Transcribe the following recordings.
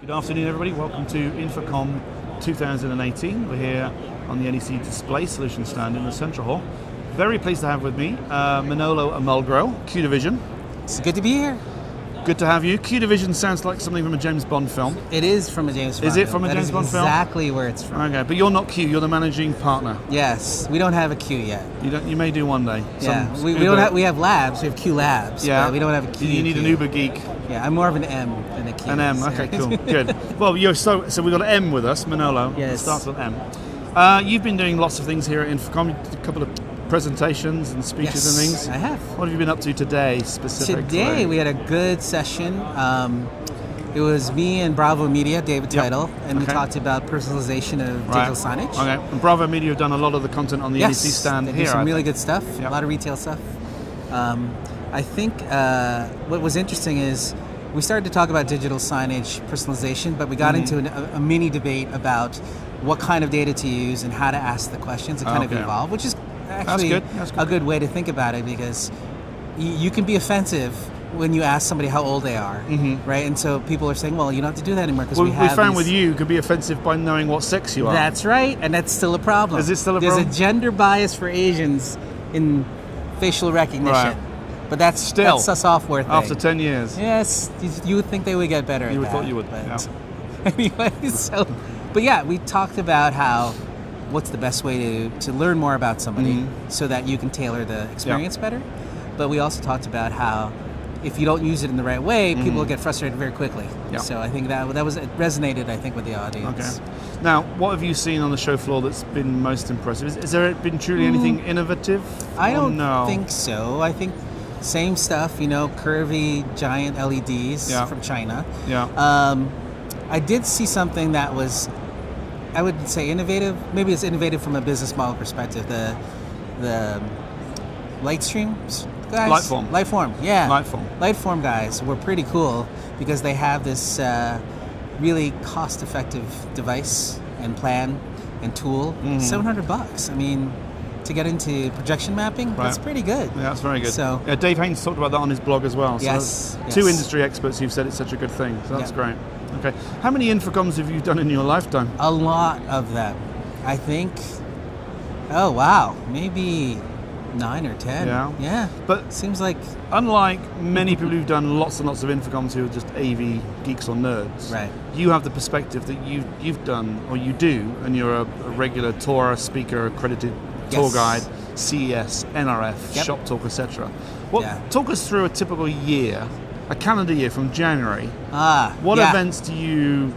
Good afternoon, everybody. Welcome to Infocom 2018. We're here on the NEC Display Solutions stand in the Central Hall. Very pleased to have with me Manolo Almagro, Q Division. It's good to be here. Good to have you. Q Division sounds like something from a James Bond film. It is from a James Bond film. Is it from a James Bond film? Exactly where it's from. Okay, but you're not Q. You're the managing partner. Yes, we don't have a Q yet. You may do one day. Yeah, we don't have. We have labs. We have Q labs. Yeah, but we don't have a Q. You need an Uber geek. Yeah, I'm more of an M than a Q. An M. Okay, cool, good. Well, so we've got an M with us, Manolo. Yes. It starts with M. You've been doing lots of things here at Infocom. You did a couple of presentations and speeches and things. I have. What have you been up to today specifically? Today we had a good session. It was me and Bravo Media, David Title, and we talked about personalization of digital signage. Okay. And Bravo Media have done a lot of the content on the NEC stand they here. do some really good stuff. A lot of retail stuff. I think what was interesting is we started to talk about digital signage personalization, but we got into a mini debate about what kind of data to use and how to ask the questions. It kind of evolved, which is actually a good way to think about it, because you can be offensive when you ask somebody how old they are, right? And so people are saying, well, you don't have to do that anymore because we found with you could be offensive by knowing what sex you are. That's right, and that's still a problem. Is it still a problem? There's a gender bias for Asians in facial recognition. Right. But that's a software thing. After 10 years. Yes, you would think they would get better at that. You would thought you would, Anyway, but yeah, we talked about what's the best way to learn more about somebody so that you can tailor the experience better. But we also talked about how if you don't use it in the right way, people will get frustrated very quickly. So I think it resonated, I think, with the audience. Okay. Now, what have you seen on the show floor that's been most impressive? Is there been truly anything innovative? I don't think so. I think same stuff, curvy, giant LEDs from China. I did see something that was, I would say, innovative. Maybe it's innovative from a business model perspective. The Lightstream guys? Lightform, yeah. Lightform guys were pretty cool because they have this really cost-effective device and plan and tool. $700. I mean, to get into projection mapping, that's pretty good. Yeah, that's very good. So, Dave Haynes talked about that on his blog as well. So yes. Two industry experts who've said it's such a good thing. So that's great. Okay. How many Infocoms have you done in your lifetime? A lot of them. I think, maybe 9 or 10. Yeah. But seems like, unlike many people who've done lots and lots of Infocoms who are just AV geeks or nerds, you have the perspective that you've done, or you do, and you're a regular tour speaker, accredited tour guide, CES, NRF, shop talk, etc. Talk us through a typical year, a calendar year from January. What events do you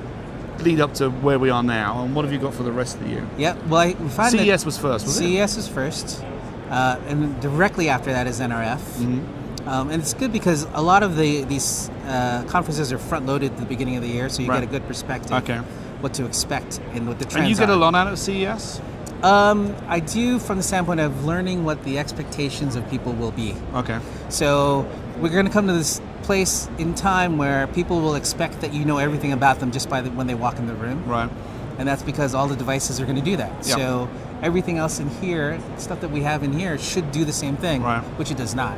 lead up to where we are now, and what have you got for the rest of the year? We find CES was first, was it? CES was first, and directly after that is NRF. And it's good because a lot of these conferences are front-loaded at the beginning of the year, so you get a good perspective what to expect and what the trends are. And you get a lot out of CES? I do, from the standpoint of learning what the expectations of people will be. Okay. So we're going to come to this place in time where people will expect that you know everything about them just by when they walk in the room. Right. And that's because all the devices are going to do that. Yep. So everything else in here, stuff that we have in here, should do the same thing, which it does not.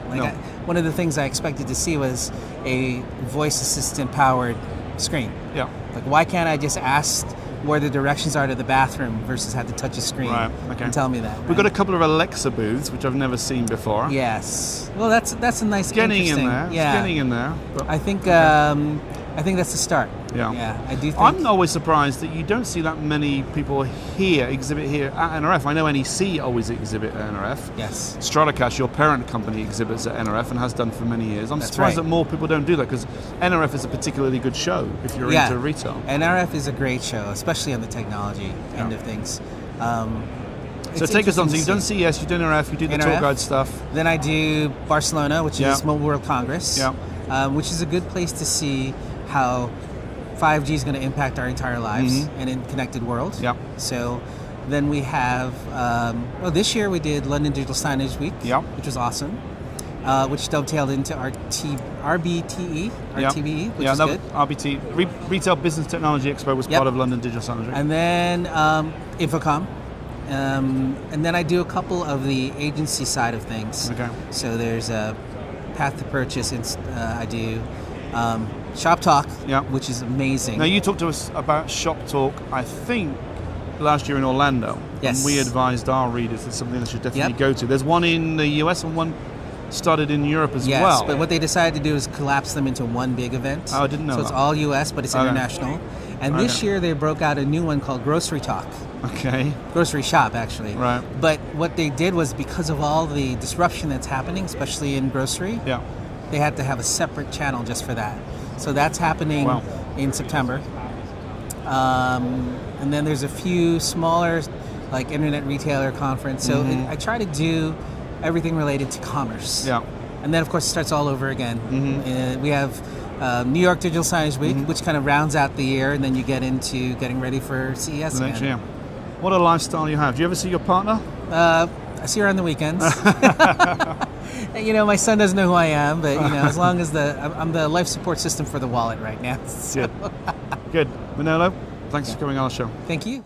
One of the things I expected to see was a voice assistant powered screen. Yeah. Like, why can't I just ask where the directions are to the bathroom versus have to touch a screen and tell me that? We've got a couple of Alexa booths, which I've never seen before. Yes. Well, that's a nice getting in there. Yeah. It's getting in there. But, I think that's the start. Yeah. I do think. I'm always surprised that you don't see that many people exhibit here at NRF. I know NEC always exhibit at NRF. Yes. Stratacache, your parent company, exhibits at NRF and has done for many years. I'm surprised that more people don't do that, because NRF is a particularly good show if you're into retail. NRF is a great show, especially on the technology end of things. So take us on. So you've done CES, you've done NRF, you do the tour guide stuff. Then I do Barcelona, which is Mobile World Congress, which is a good place to see how 5G is going to impact our entire lives in a connected world. Yep. So then we have, this year we did London Digital Signage Week, which was awesome, which dovetailed into our RBTE, which is good. RBT, Retail Business Technology Expo, was part of London Digital Signage Week. And then Infocom. And then I do a couple of the agency side of things. Okay. So there's Path to Purchase, I do. Shop Talk, yeah, which is amazing. Now, you talked to us about Shop Talk, I think, last year in Orlando. Yes. And we advised our readers it's something they should definitely Yep. go to. There's one in the US and one started in Europe as yes, well. but what they decided to do is collapse them into one big event. Oh, I didn't know So that. it's all US, but it's international. And this year they broke out a new one called Grocery Talk. Okay. Grocery Shop, actually. Right. But what they did was, because of all the disruption that's happening, especially in grocery, Yeah. they had to have a separate channel just for that. So that's happening in September. And then there's a few smaller, like Internet Retailer Conference. So I try to do everything related to commerce. Yeah. And then, of course, it starts all over again. We have New York Digital Signage Week, which kind of rounds out the year, and then you get into getting ready for CES The next again. year. What a lifestyle you have. Do you ever see your partner? I see her on the weekends. You know, my son doesn't know who I am, but you know, as long as I'm the life support system for the wallet right now. So. Good. Manolo, thanks for coming on the show. Thank you.